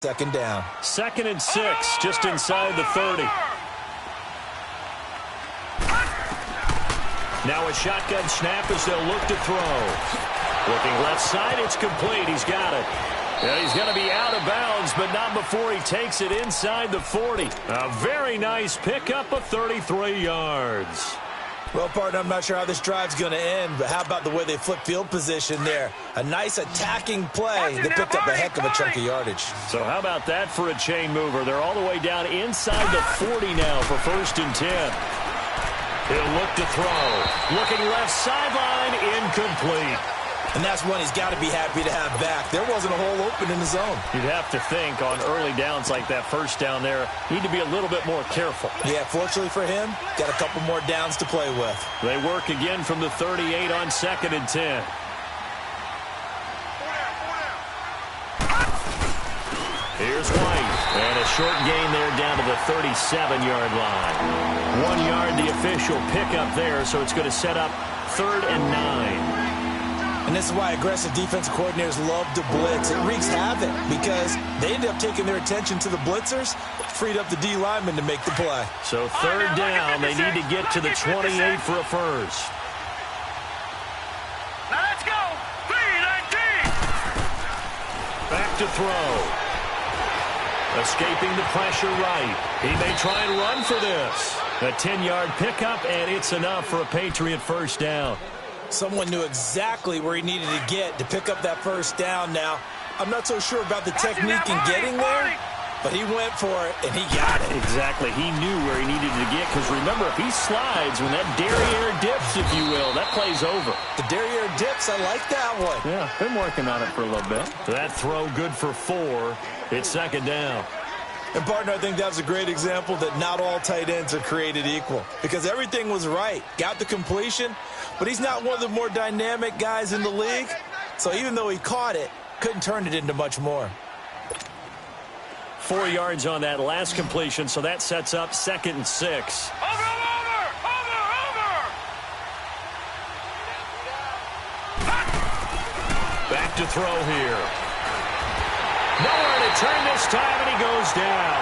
Second down. 2nd and 6, just inside the 30. Now a shotgun snap as they'll look to throw. Looking left side, it's complete. He's got it. Yeah, he's going to be out of bounds, but not before he takes it inside the 40. A very nice pickup of 33 yards. Well, partner, I'm not sure how this drive's going to end, but how about the way they flip field position there? A nice attacking play that picked up a heck of a chunk of yardage. So how about that for a chain mover? They're all the way down inside the 40 now for 1st and 10. He'll look to throw. Looking left sideline, incomplete. And that's one he's got to be happy to have back. There wasn't a hole open in the zone. You'd have to think on early downs like that, first down there, need to be a little bit more careful. Yeah, fortunately for him, got a couple more downs to play with. They work again from the 38 on 2nd and 10. Here's White. And a short gain there down to the 37-yard line. 1 yard the official pickup there, so it's going to set up 3rd and 9. And this is why aggressive defensive coordinators love to blitz. It wreaks havoc because they end up taking their attention to the blitzers, freed up the D lineman to make the play. So 3rd down, they need to get to the 28 for a first. Now let's go. 3-19. Back to throw. Escaping the pressure right. He may try and run for this. A 10-yard pickup, and it's enough for a Patriot first down. Someone knew exactly where he needed to get to pick up that first down now. I'm not so sure about the technique in getting there, but he went for it, and he got it. Exactly. He knew where he needed to get, because remember, if he slides, when that derriere dips, if you will, that play's over. The derriere dips, I like that one. Yeah, been working on it for a little bit. That throw good for 4. It's 2nd down. And, partner, I think that was a great example that not all tight ends are created equal, because everything was right. Got the completion, but he's not one of the more dynamic guys in the league. So even though he caught it, couldn't turn it into much more. 4 yards on that last completion, so that sets up 2nd and 6. Over. Back to throw here. Nowhere to turn this time, and he goes down.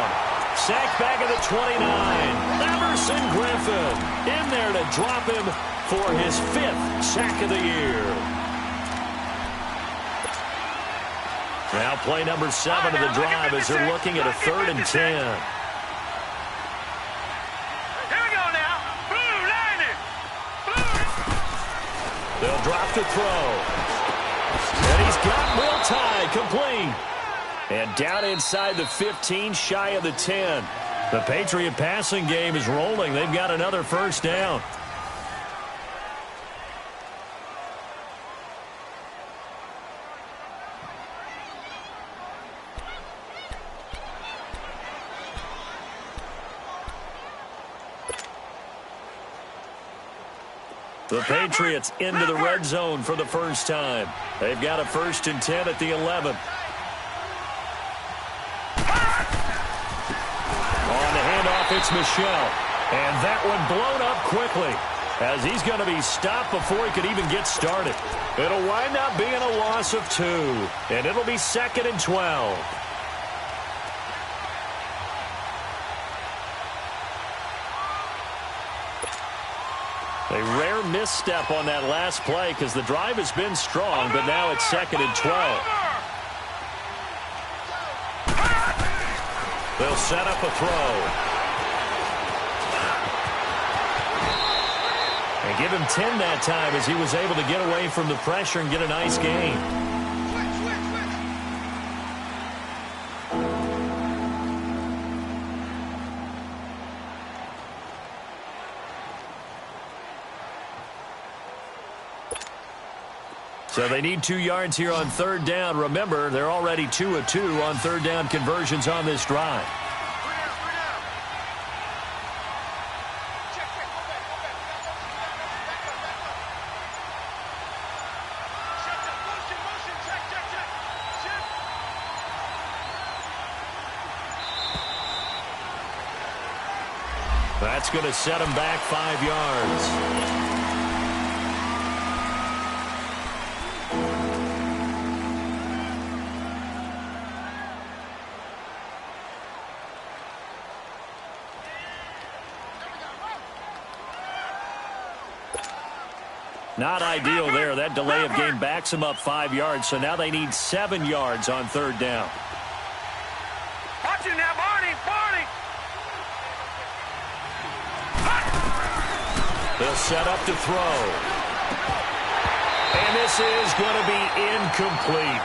Sacked back at the 29. Everson Griffin in there to drop him for his 5th sack of the year. Now play number 7 of the drive as they're looking at a 3rd and 10. Here we go now. Blue, landing. Blue. They'll drop to throw. And he's got Will Tye complete. And down inside the 15, shy of the 10. The Patriot passing game is rolling. They've got another first down. The Patriots into the red zone for the first time. They've got a 1st and 10 at the 11. On the handoff, it's Michel. And that one blown up quickly as he's going to be stopped before he could even get started. It'll wind up being a loss of 2. And it'll be 2nd and 12. A rare misstep on that last play because the drive has been strong, but now it's 2nd and 12. They'll set up a throw. And give him 10 that time as he was able to get away from the pressure and get a nice gain. So they need 2 yards here on 3rd down. Remember, they're already 2 of 2 on 3rd down conversions on this drive. That's going to set them back 5 yards. Not ideal there. That delay of game backs them up 5 yards, so now they need 7 yards on third down. Watch it now, Barney. Barney. They'll set up to throw. And this is going to be incomplete.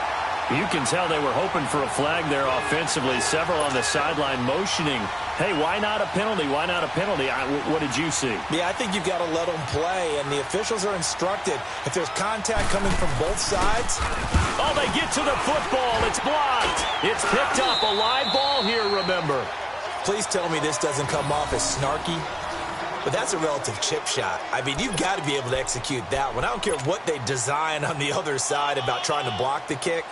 You can tell they were hoping for a flag there offensively. Several on the sideline motioning, hey, why not a penalty? Why not a penalty? What did you see? Yeah, I think you've got to let them play, and the officials are instructed. If there's contact coming from both sides. Oh, they get to the football. It's blocked. It's picked up. A live ball here, remember. Please tell me this doesn't come off as snarky. But that's a relative chip shot. I mean, you've got to be able to execute that one. I don't care what they design on the other side about trying to block the kick.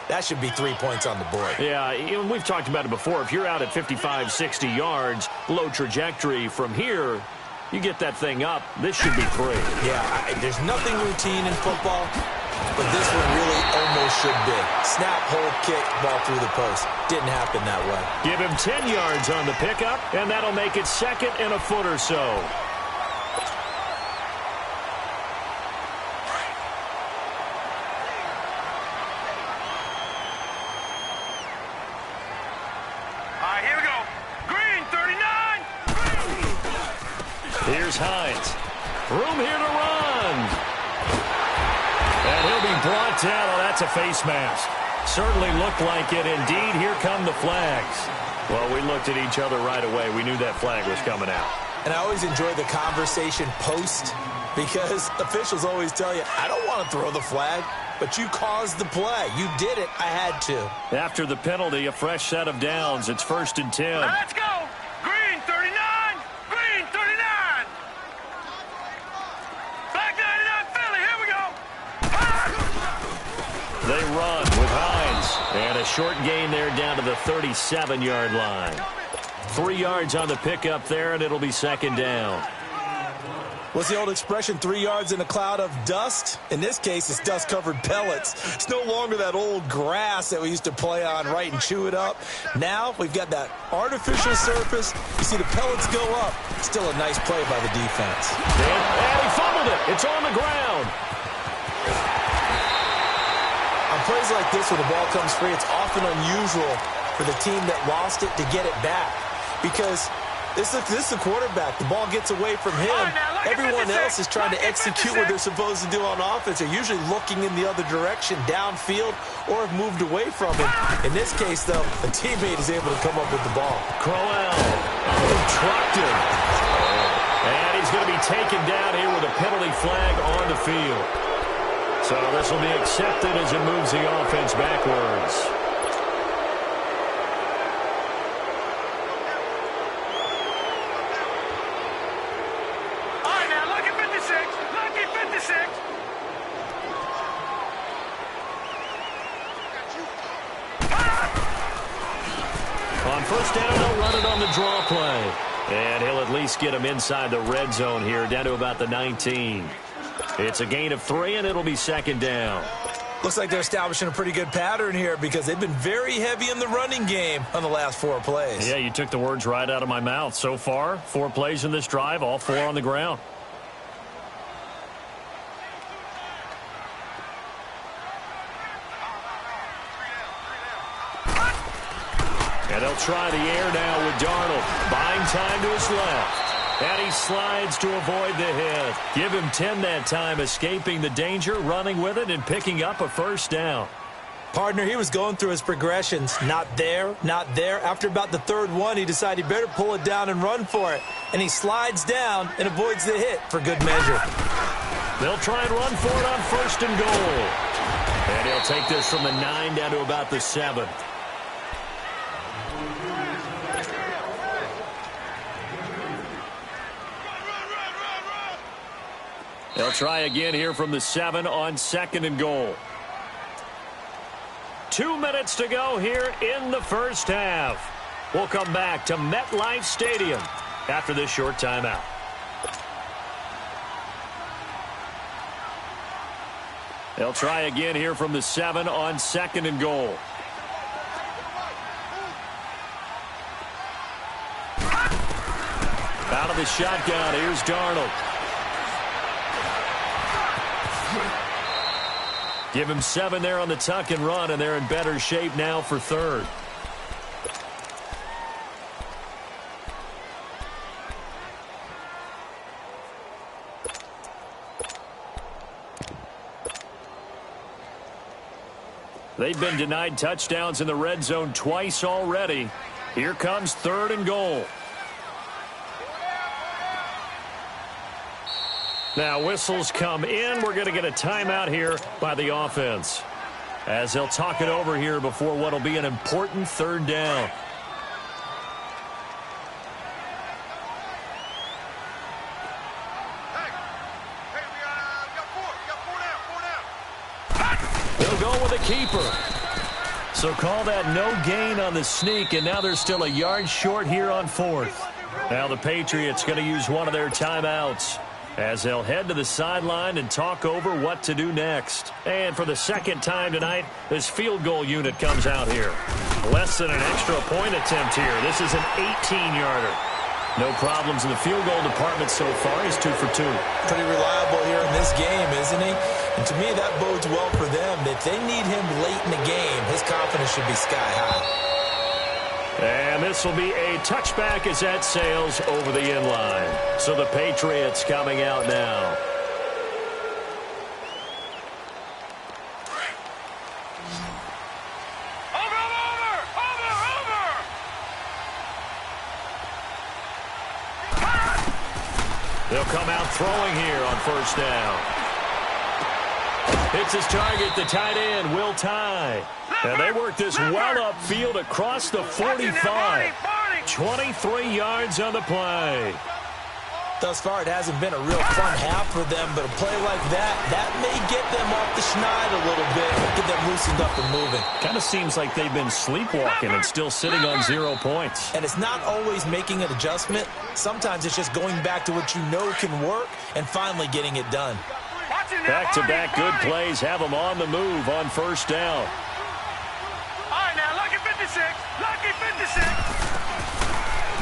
That should be 3 points on the board. Yeah, we've talked about it before. If you're out at 55, 60 yards, low trajectory from here, you get that thing up, this should be 3. Yeah, there's nothing routine in football, but this one really almost should be. Snap, hold, kick, ball through the post. Didn't happen that way. Give him 10 yards on the pickup, and that'll make it 2nd and a foot or so. Here we go. Green, 39. Here's Hines. Room here to run. And he'll be brought down. Oh, that's a face mask. Certainly looked like it. Indeed, here come the flags. Well, we looked at each other right away. We knew that flag was coming out. And I always enjoy the conversation post because officials always tell you, I don't want to throw the flag, but you caused the play. You did it. I had to. After the penalty, a fresh set of downs. It's 1st and 10. Let's go. Green, 39. Green, 39. Black 99 Philly. Here we go. They run with Hines. And a short gain there down to the 37-yard line. 3 yards on the pickup there, and it'll be 2nd down. What's the old expression, 3 yards in a cloud of dust? In this case, it's dust-covered pellets. It's no longer that old grass that we used to play on, right, and chew it up. Now we've got that artificial surface. You see the pellets go up. Still a nice play by the defense. And he fumbled it. It's on the ground. On plays like this, when the ball comes free, it's often unusual for the team that lost it to get it back. Because this is the quarterback. The ball gets away from him. Everyone else is trying to execute what they're supposed to do on offense. They're usually looking in the other direction, downfield, or have moved away from him. In this case, though, a teammate is able to come up with the ball. Crowell trucked him. And he's going to be taken down here with a penalty flag on the field. So this will be accepted as it moves the offense backwards. On 1st down, they'll run it on the draw play. And he'll at least get him inside the red zone here, down to about the 19. It's a gain of 3, and it'll be 2nd down. Looks like they're establishing a pretty good pattern here because they've been very heavy in the running game on the last 4 plays. Yeah, you took the words right out of my mouth. So far, 4 plays in this drive, all 4 on the ground. And they'll try the air now with Darnold. Buying time to his left. And he slides to avoid the hit. Give him 10 that time, escaping the danger, running with it, and picking up a 1st down. Partner, he was going through his progressions. Not there, not there. After about the 3rd one, he decided he better pull it down and run for it. And he slides down and avoids the hit for good measure. They'll try and run for it on 1st and goal. And he'll take this from the 9 down to about the 7. They'll try again here from the 7 on 2nd and goal. 2 minutes to go here in the 1st half. We'll come back to MetLife Stadium after this short timeout. They'll try again here from the 7 on 2nd and goal. Out of the shotgun, here's Darnold. Give him 7 there on the tuck and run, and they're in better shape now for third. They've been denied touchdowns in the red zone twice already. Here comes 3rd and goal. Now whistles come in. We're going to get a timeout here by the offense, as they'll talk it over here before what will be an important 3rd down. They'll go with a keeper. So call that no gain on the sneak, and now they're still a yard short here on 4th. Now the Patriots going to use one of their timeouts, as they'll head to the sideline and talk over what to do next. And for the 2nd time tonight, this field goal unit comes out here. Less than an extra point attempt here. This is an 18-yarder. No problems in the field goal department so far. He's 2 for 2. Pretty reliable here in this game, isn't he? And to me, that bodes well for them. If they need him late in the game, his confidence should be sky high. And this will be a touchback as that sails over the end line. So the Patriots coming out now. They'll come out throwing here on 1st down. Hits his target, the tight end, Will Tye. And they work this well upfield across the 45. 23 yards on the play. Thus far, it hasn't been a real fun half for them, but a play like that may get them off the schneid a little bit, get them loosened up and moving. Kind of seems like they've been sleepwalking and still sitting on 0 points. And it's not always making an adjustment. Sometimes it's just going back to what you know can work and finally getting it done. Back-to-back good plays have them on the move on 1st down. All right, now, lucky 56. Lucky 56.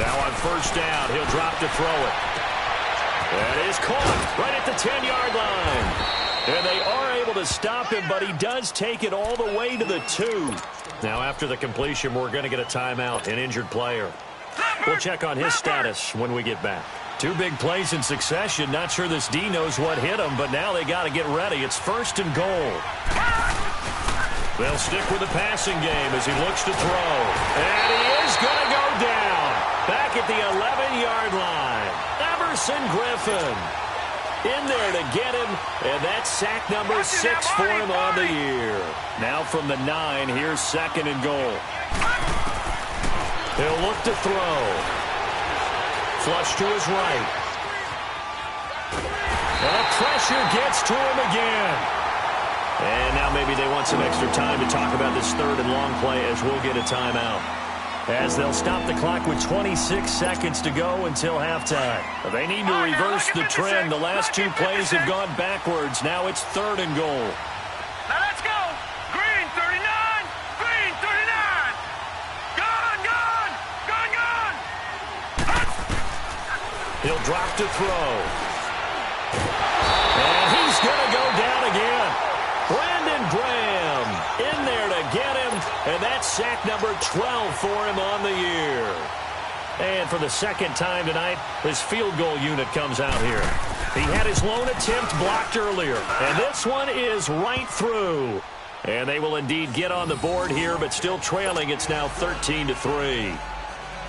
Now on 1st down, he'll drop to throw it. That is caught right at the 10-yard line. And they are able to stop him, but he does take it all the way to the 2. Now after the completion, we're going to get a timeout, an injured player. We'll check on his status when we get back. 2 big plays in succession. Not sure this D knows what hit him, but now they got to get ready. It's 1st and goal. They'll stick with the passing game as he looks to throw. And he is going to go down. Back at the 11-yard line. Everson Griffin in there to get him, and that's sack number 6 for him on the year. Now from the 9, here's 2nd and goal. He'll look to throw. Flush to his right. And the pressure gets to him again. And now maybe they want some extra time to talk about this 3rd and long play, as we'll get a timeout, as they'll stop the clock with 26 seconds to go until halftime. They need to reverse the trend. The last 2 plays have gone backwards. Now it's 3rd and goal. Now let's go. Green 39. Green 39. Gone, gone. Gone, gone. He'll drop to throw. And he's going to go down again. Brandon Graham in there to get him, and that's sack number 12 for him on the year. And for the 2nd time tonight, his field goal unit comes out here. He had his lone attempt blocked earlier, and this one is right through. And they will indeed get on the board here, but still trailing. It's now 13-3.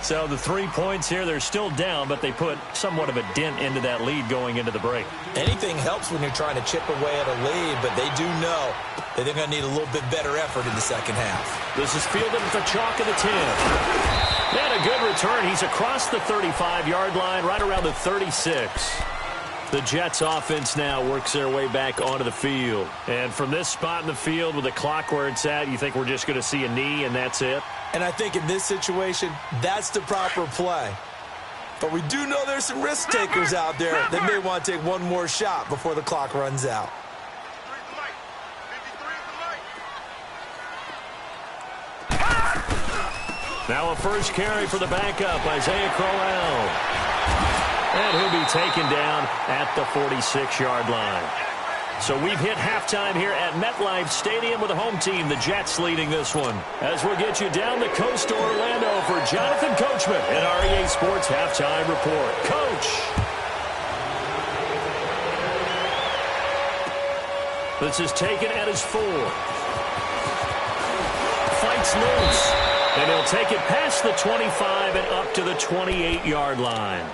So the 3 points here, they're still down, but they put somewhat of a dent into that lead going into the break. Anything helps when you're trying to chip away at a lead, but they do know that they're going to need a little bit better effort in the 2nd half. This is fielded at the chalk of the 10. And a good return. He's across the 35-yard line, right around the 36. The Jets offense now works their way back onto the field. And from this spot in the field with the clock where it's at, you think we're just going to see a knee and that's it? And I think in this situation, that's the proper play. But we do know there's some risk takers out there that may want to take one more shot before the clock runs out. Now a first carry for the backup, Isaiah Crowell. And he'll be taken down at the 46-yard line. So we've hit halftime here at MetLife Stadium with the home team, the Jets, leading this one. As we'll get you down the coast to Orlando for Jonathan Coachman and our EA Sports Halftime Report. Coach! This is taken at his 4. Fights loose. And he'll take it past the 25 and up to the 28-yard line.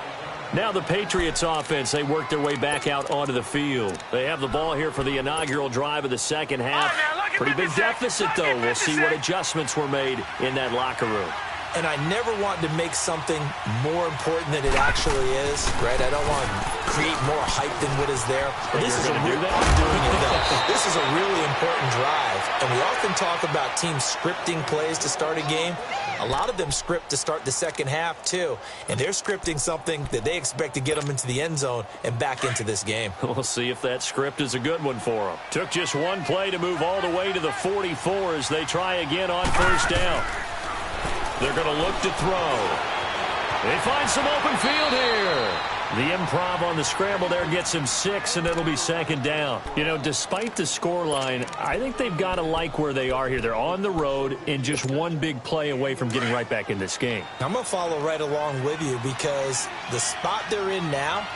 Now the Patriots offense, they work their way back out onto the field. They have the ball here for the inaugural drive of the second half. Pretty big deficit, though. We'll see what adjustments were made in that locker room. And I never want to make something more important than it actually is, right? I don't want to create more hype than what is there. But this is I'm doing it, though. This is a really important drive. And we often talk about teams scripting plays to start a game. A lot of them script to start the second half, too. And they're scripting something that they expect to get them into the end zone and back into this game. We'll see if that script is a good one for them. Took just one play to move all the way to the 44 as they try again on first down. They're going to look to throw. They find some open field here. The improv on the scramble there gets him 6, and it'll be second down. You know, despite the scoreline, I think they've got to like where they are here. They're on the road and just one big play away from getting right back in this game. I'm going to follow right along with you because the spot they're in now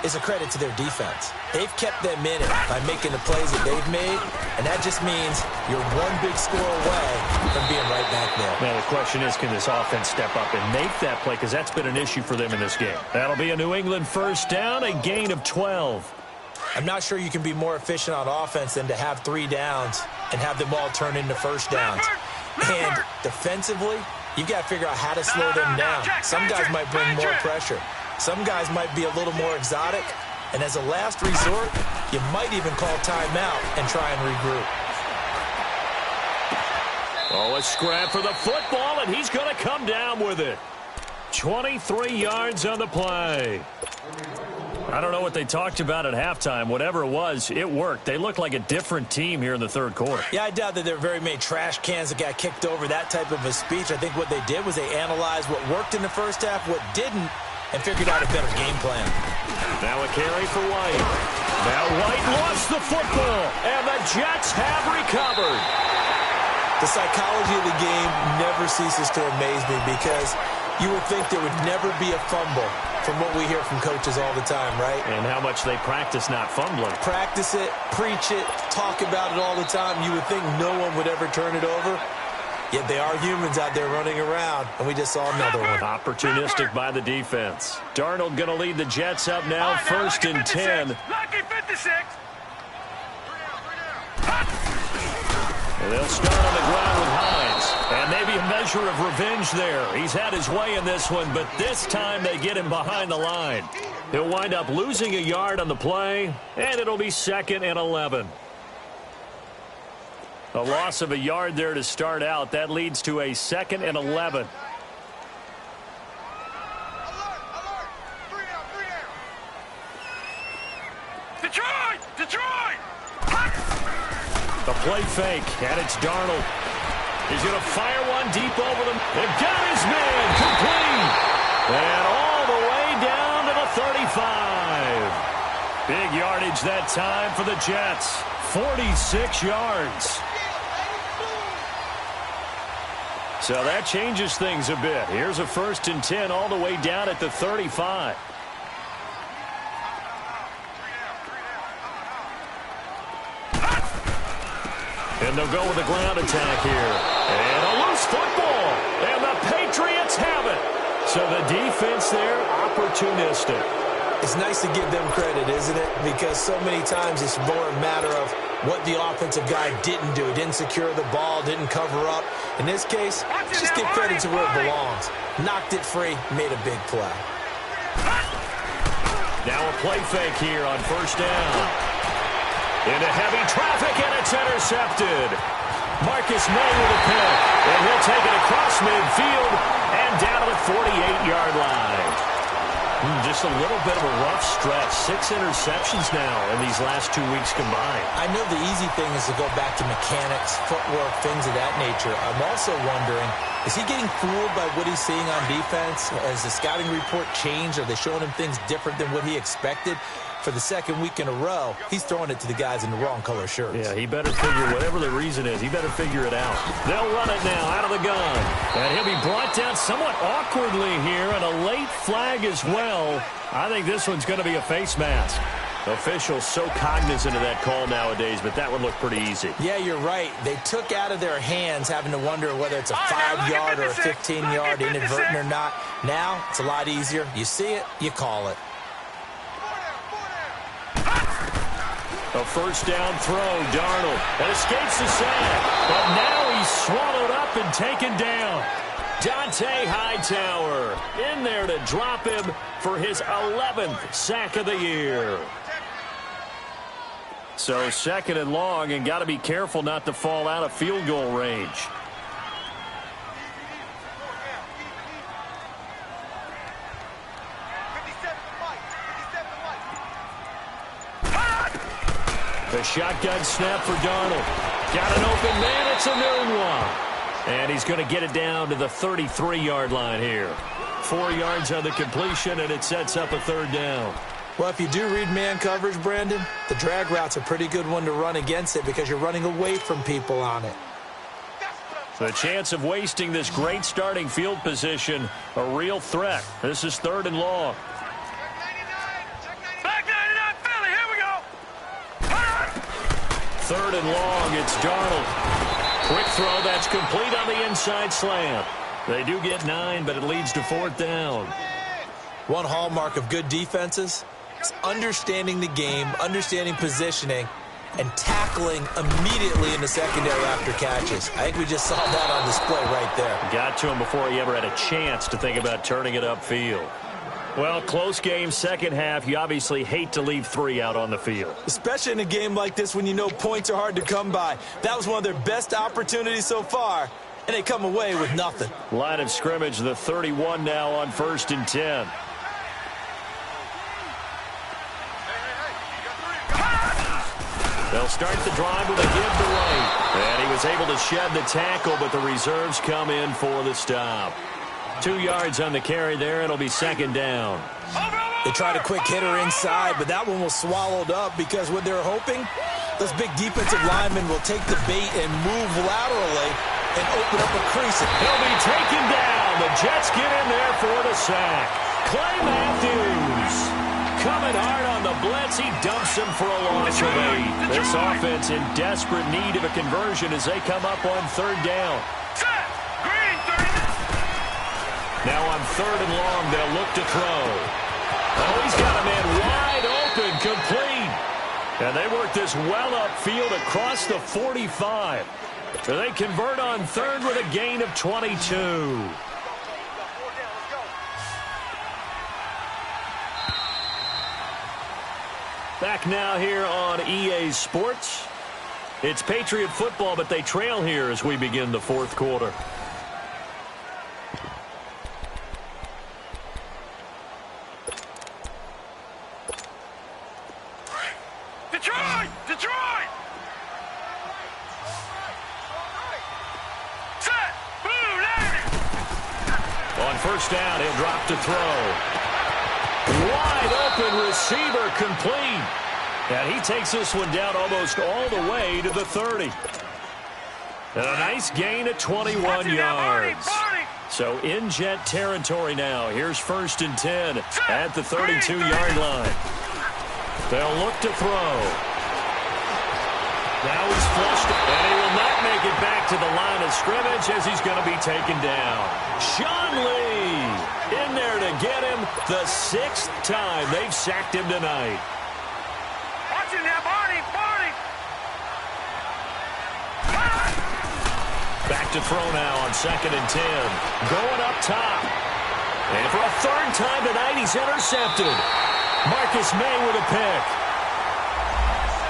is a credit to their defense. They've kept them in it by making the plays that they've made, and that just means you're one big score away from being right back there. Now, the question is, can this offense step up and make that play? Because that's been an issue for them in this game. That'll be a New England first down, a gain of 12. I'm not sure you can be more efficient on offense than to have 3 downs and have them all turn into first downs. And defensively, you've got to figure out how to slow them down. Some guys might bring more pressure. Some guys might be a little more exotic. And as a last resort, you might even call timeout and try and regroup. Oh, a scrap for the football, and he's going to come down with it. 23 yards on the play. I don't know what they talked about at halftime. Whatever it was, it worked. They look like a different team here in the third quarter. Yeah, I doubt that there are very many trash cans that got kicked over, that type of a speech. I think what they did was they analyzed what worked in the first half, what didn't, and figured out a better game plan. Now a carry for White. Now White lost the football, and the Jets have recovered. The psychology of the game never ceases to amaze me because you would think there would never be a fumble from what we hear from coaches all the time, right? And how much they practice not fumbling. Practice it, preach it, talk about it all the time. You would think no one would ever turn it over. Yet they are humans out there running around, and we just saw another one. Opportunistic by the defense. Darnold going to lead the Jets up now, first and 10. Lucky 56. And they'll start on the ground with Hines. And maybe a measure of revenge there. He's had his way in this one, but this time they get him behind the line. He'll wind up losing a yard on the play, and it'll be 2nd and 11. A loss of a yard there to start out. That leads to a 2nd and 11. Detroit! Detroit! The play fake, and it's Darnold. He's going to fire one deep over them. They've got his man complete. And all the way down to the 35. Big yardage that time for the Jets. 46 yards. So that changes things a bit. Here's a 1st and 10 all the way down at the 35. And they'll go with a ground attack here. And a loose football. And the Patriots have it. So the defense there, opportunistic. It's nice to give them credit, isn't it? Because so many times it's more a matter of what the offensive guy didn't do. Didn't secure the ball, didn't cover up. In this case, just give credit to where it belongs. Knocked it free, made a big play. Now a play fake here on first down. Into heavy traffic, and it's intercepted. Marcus May with a pick, and he'll take it across midfield and down to the 48-yard line. Just a little bit of a rough stretch. 6 interceptions now in these last 2 weeks combined. I know the easy thing is to go back to mechanics, footwork, things of that nature. I'm also wondering, is he getting fooled by what he's seeing on defense? Has the scouting report changed? Are they showing him things different than what he expected? for the second week in a row, he's throwing it to the guys in the wrong color shirts. Yeah, he better figure, whatever the reason is, he better figure it out. They'll run it now out of the gun. And he'll be brought down somewhat awkwardly here, and a late flag as well. I think this one's going to be a face mask. Officials so cognizant of that call nowadays, but that would look pretty easy. Yeah, you're right. They took out of their hands having to wonder whether it's a 5-yard or a 15-yard inadvertent or not. Now, it's a lot easier. You see it, you call it. A first down throw, Darnold, and escapes the sack. But now he's swallowed up and taken down. Dante Hightower in there to drop him for his 11th sack of the year. So second and long, and got to be careful not to fall out of field goal range. The shotgun snap for Darnold. Got an open man. It's a new one. And he's going to get it down to the 33-yard line here. 4 yards on the completion, and it sets up a third down. Well, if you do read man coverage, Brandon, the drag route's a pretty good one to run against it because you're running away from people on it. The chance of wasting this great starting field position, a real threat. This is third and long. Back 99, Philly, here we go. Third and long, it's Darnold. Quick throw, that's complete on the inside slant. They do get 9, but it leads to fourth down. One hallmark of good defenses is understanding the game, understanding positioning, and tackling immediately in the secondary after catches. I think we just saw that on display right there. Got to him before he ever had a chance to think about turning it upfield. Well, close game, second half. You obviously hate to leave 3 out on the field. Especially in a game like this when you know points are hard to come by. That was one of their best opportunities so far, and they come away with nothing. Line of scrimmage, the 31 now on 1st and 10. They'll start the drive with a give to right. And he was able to shed the tackle, but the reserves come in for the stop. 2 yards on the carry there. It'll be second down. They tried a quick hitter inside, but that one was swallowed up because what they're hoping, those big defensive linemen will take the bait and move laterally and open up a crease. He'll be taken down. The Jets get in there for the sack. Clay Matthews coming hard on the blitz. He dumps him for a loss of 8. This offense in desperate need of a conversion as they come up on third down. Now on third and long, they'll look to throw. Oh, he's got a man wide open, complete. And they work this well upfield across the 45. So they convert on third with a gain of 22. Back now here on EA Sports. It's Patriot football, but they trail here as we begin the fourth quarter. Detroit! Detroit! Set! Blue, landing! On first down, he'll drop to throw. Wide open receiver, complete. And he takes this one down almost all the way to the 30. And a nice gain at 21 yards. So in Jet territory now. Here's 1st and 10 at the 32-yard line. They'll look to throw. Now he's flushed, and he will not make it back to the line of scrimmage as he's going to be taken down. Sean Lee in there to get him the 6th time they've sacked him tonight. Watch it now, Barney! Barney! Back to throw now on 2nd and 10. Going up top. And for a 3rd time tonight, he's intercepted. Marcus May with a pick.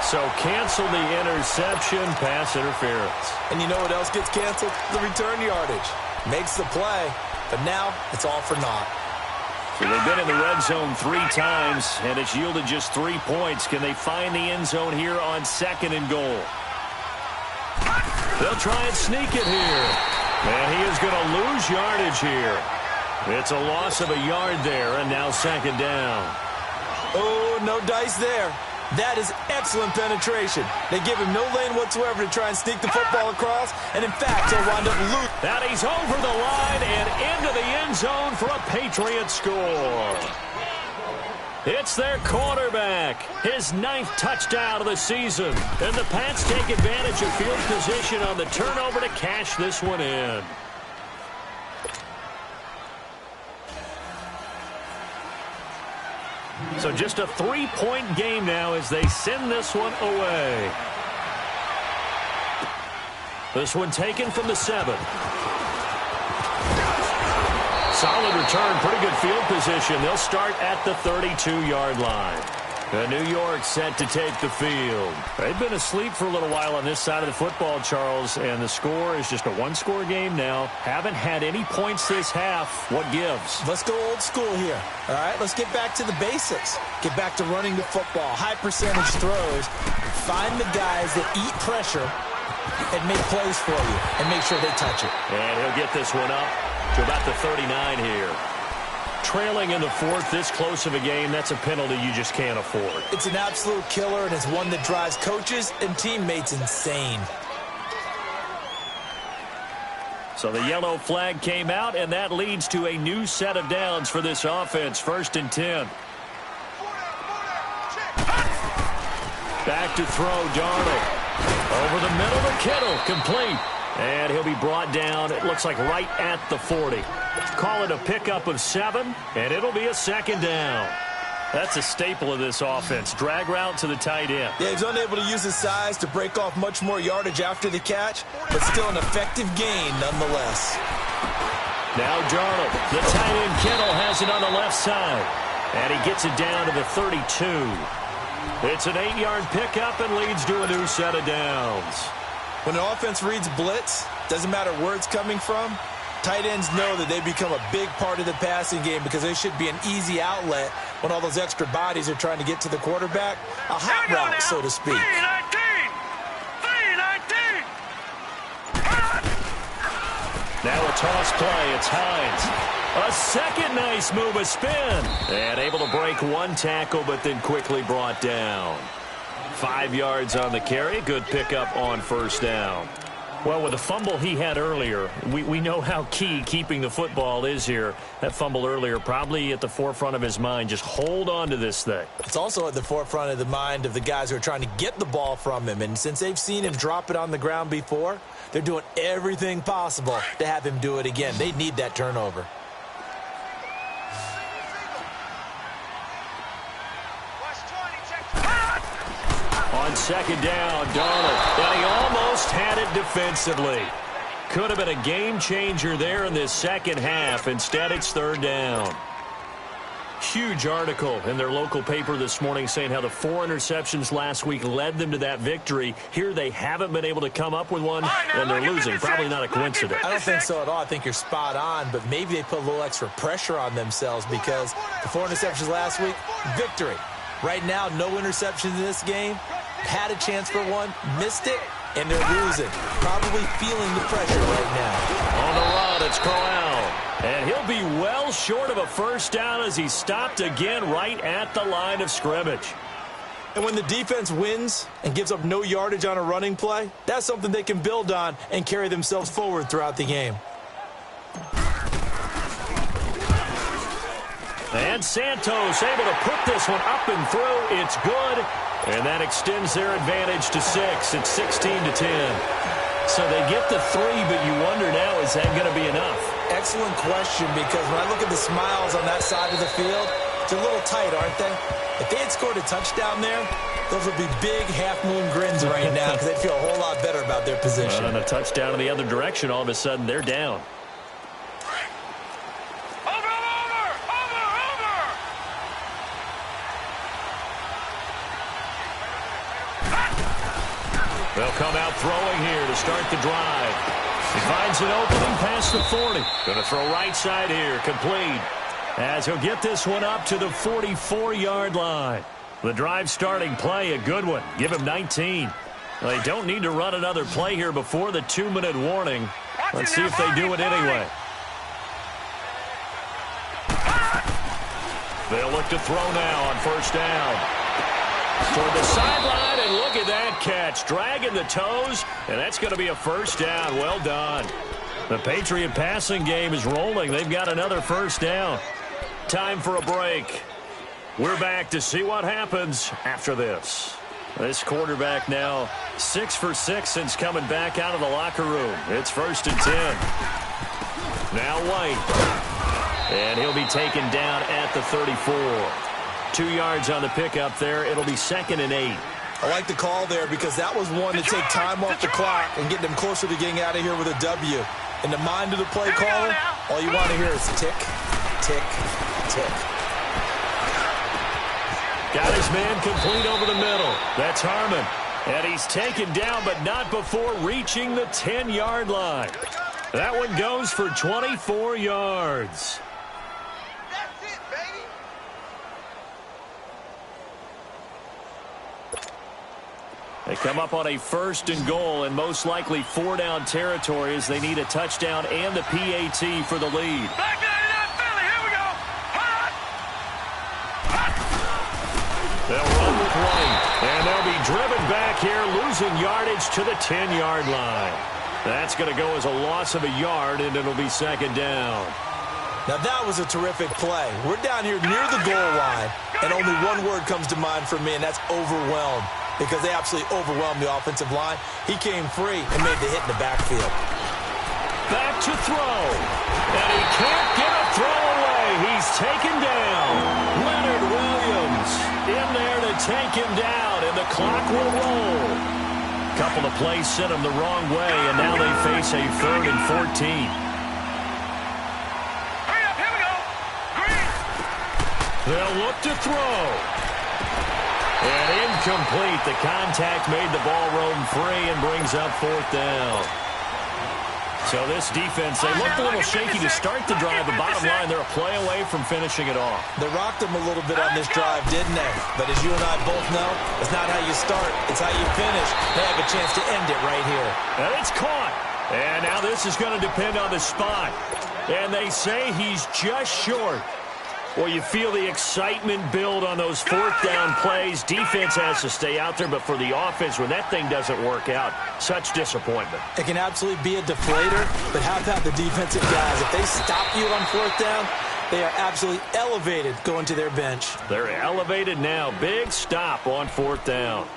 So cancel the interception, pass interference. And you know what else gets canceled? The return yardage. Makes the play, but now it's all for naught. So they've been in the red zone 3 times, and it's yielded just 3 points. Can they find the end zone here on 2nd and goal? They'll try and sneak it here. And he is going to lose yardage here. It's a loss of a yard there, and now 2nd down. Oh, no dice there. That is excellent penetration. They give him no lane whatsoever to try and sneak the football across, and in fact, he'll wind up loose. That he's over the line and into the end zone for a Patriot score. It's their quarterback, his 9th touchdown of the season. And the Pats take advantage of field position on the turnover to cash this one in. So just a 3-point game now as they send this one away. This one taken from the 7. Solid return, pretty good field position. They'll start at the 32-yard line. And New York set to take the field. They've been asleep for a little while on this side of the football, Charles, and the score is just a one-score game now. Haven't had any points this half. What gives? Let's go old school here. All right, let's get back to the basics. Get back to running the football, high percentage throws. Find the guys that eat pressure and make plays for you and make sure they touch it. And he'll get this one up to about the 39 here. Trailing in the 4th, this close of a game, that's a penalty you just can't afford. It's an absolute killer, and it's one that drives coaches and teammates insane. So the yellow flag came out, and that leads to a new set of downs for this offense. 1st and 10. Back to throw, Darnold. Over the middle to Kittle, complete. And he'll be brought down, it looks like right at the 40. Call it a pickup of 7, and it'll be a 2nd down. That's a staple of this offense. Drag route to the tight end. Yeah, he's unable to use his size to break off much more yardage after the catch, but still an effective gain nonetheless. Now Darnold, the tight end Kittle has it on the left side, and he gets it down to the 32. It's an 8-yard pickup and leads to a new set of downs. When an offense reads blitz, doesn't matter where it's coming from, tight ends know that they become a big part of the passing game because they should be an easy outlet when all those extra bodies are trying to get to the quarterback. A hot route, so to speak. 3-19. Now a toss play. It's Hines. A second nice move, a spin. And able to break one tackle, but then quickly brought down. 5 yards on the carry. Good pickup on 1st down. Well, with the fumble he had earlier, we know how key keeping the football is here. That fumble earlier probably at the forefront of his mind. Just hold on to this thing. It's also at the forefront of the mind of the guys who are trying to get the ball from him. And since they've seen him drop it on the ground before, they're doing everything possible to have him do it again. They need that turnover. On 2nd down, Darnold. And he almost had it defensively. Could have been a game changer there in this second half. Instead, it's 3rd down. Huge article in their local paper this morning saying how the 4 interceptions last week led them to that victory. Here they haven't been able to come up with one, and they're losing. Probably not a coincidence. I don't think so at all. I think you're spot on, but maybe they put a little extra pressure on themselves because the 4 interceptions last week, victory. Right now, no interceptions in this game. Had a chance for one, missed it, and they're losing. Probably feeling the pressure right now. On the run, it's Corral. And he'll be well short of a 1st down as he's stopped again right at the line of scrimmage. And when the defense wins and gives up no yardage on a running play, that's something they can build on and carry themselves forward throughout the game. And Santos able to put this one up and through. It's good. And that extends their advantage to 6. It's 16-10. So they get the 3, but you wonder now, is that going to be enough? Excellent question, because when I look at the smiles on that side of the field, they're a little tight, aren't they? If they had scored a touchdown there, those would be big half-moon grins right now because they'd feel a whole lot better about their position. And a touchdown in the other direction, all of a sudden they're down. They'll come out throwing here to start the drive. He finds an opening past the 40. Going to throw right side here, complete. As he'll get this one up to the 44-yard line. The drive starting play, a good one. Give him 19. They don't need to run another play here before the 2-minute warning. Let's see if they do it anyway. They'll look to throw now on first down. Toward the sideline, and look at that catch. Dragging the toes, and that's going to be a first down. Well done. The Patriot passing game is rolling. They've got another first down. Time for a break. We're back to see what happens after this. This quarterback now 6 for 6 since coming back out of the locker room. It's 1st and 10. Now White. And he'll be taken down at the 34. 2 yards on the pickup there. It'll be 2nd and 8. I like the call there because that was one to take time off the clock and get them closer to getting out of here with a W. In the mind of the play caller, all you want to hear is tick, tick, tick. Got his man complete over the middle. That's Harmon. And he's taken down, but not before reaching the 10-yard line. That one goes for 24 yards. That's it, baby. They come up on a 1st and goal and most likely 4-down territory as they need a touchdown and the PAT for the lead. Back to Philly. Here we go. They'll run the play, and they'll be driven back here, losing yardage to the 10-yard line. That's going to go as a loss of a yard, and it'll be 2nd down. Now that was a terrific play. We're down here near the goal line, and only one word comes to mind for me, and that's overwhelmed, because they absolutely overwhelmed the offensive line. He came free and made the hit in the backfield. Back to throw, and he can't get a throw away. He's taken down. Leonard Williams in there to take him down, and the clock will roll. Couple of plays sent him the wrong way, and now they face a 3rd and 14. Hurry up. Here we go. Green. They'll look to throw. And incomplete. The contact made the ball roam free and brings up 4th down. So this defense, they looked a little shaky to start the drive, but bottom line, they're a play away from finishing it off. They rocked him a little bit on this drive, didn't they? But as you and I both know, it's not how you start, it's how you finish. They have a chance to end it right here. And it's caught. And now this is going to depend on the spot. And they say he's just short. Well, you feel the excitement build on those 4th down plays. Defense has to stay out there, but for the offense, when that thing doesn't work out, such disappointment. It can absolutely be a deflator, but how about the defensive guys? If they stop you on 4th down, they are absolutely elevated going to their bench. They're elevated now. Big stop on 4th down.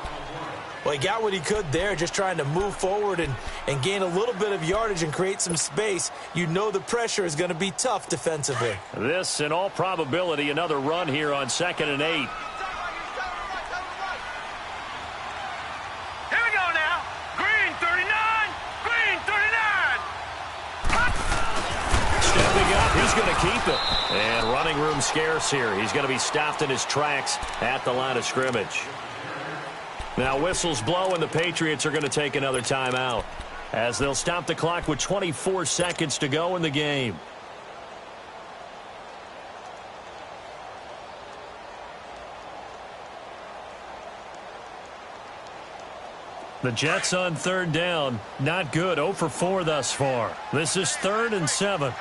Well, he got what he could there, just trying to move forward and gain a little bit of yardage and create some space. You know the pressure is going to be tough defensively. This, in all probability, another run here on 2nd and 8. Here we go now. Green 39. Green 39. Stepping up, he's going to keep it. And running room scarce here. He's going to be stopped in his tracks at the line of scrimmage. Now whistles blow, and the Patriots are going to take another timeout as they'll stop the clock with 24 seconds to go in the game. The Jets on 3rd down. Not good. 0 for 4 thus far. This is 3rd and 7.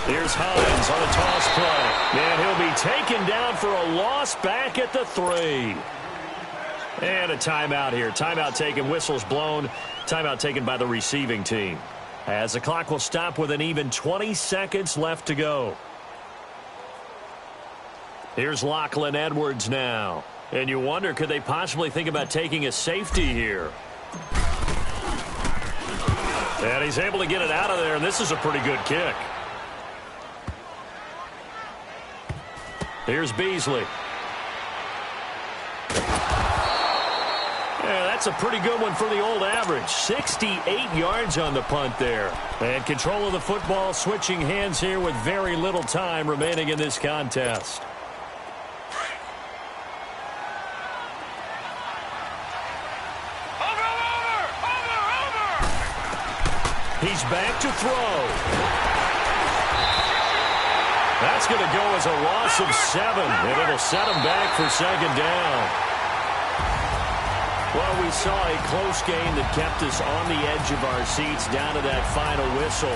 Here's Hines on a toss play. And he'll be taken down for a loss back at the 3. And a timeout here. Timeout taken, whistles blown. Timeout taken by the receiving team. As the clock will stop with an even 20 seconds left to go. Here's Lachlan Edwards now. And you wonder, could they possibly think about taking a safety here? And he's able to get it out of there, and this is a pretty good kick. Here's Beasley. Yeah, that's a pretty good one for the old average. 68 yards on the punt there. And control of the football, switching hands here with very little time remaining in this contest. He's back to throw. That's going to go as a loss of 7, and it'll set him back for 2nd down. Well, we saw a close game that kept us on the edge of our seats down to that final whistle.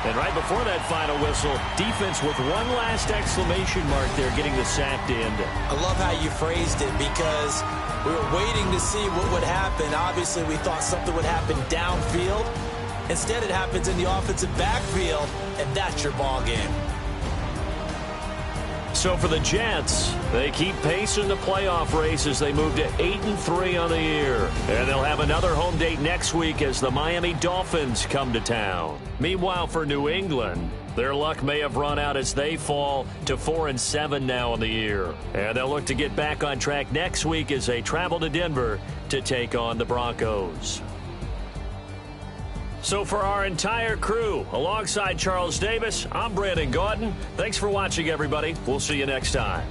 And right before that final whistle, defense with one last exclamation mark there, getting the sack to end it. I love how you phrased it, because we were waiting to see what would happen. Obviously, we thought something would happen downfield. Instead, it happens in the offensive backfield, and that's your ball game. So for the Jets, they keep pace in the playoff race as they move to 8-3 on the year. And they'll have another home date next week as the Miami Dolphins come to town. Meanwhile, for New England, their luck may have run out as they fall to 4-7 now on the year. And they'll look to get back on track next week as they travel to Denver to take on the Broncos. So for our entire crew, alongside Charles Davis, I'm Brandon Gaudin. Thanks for watching, everybody. We'll see you next time.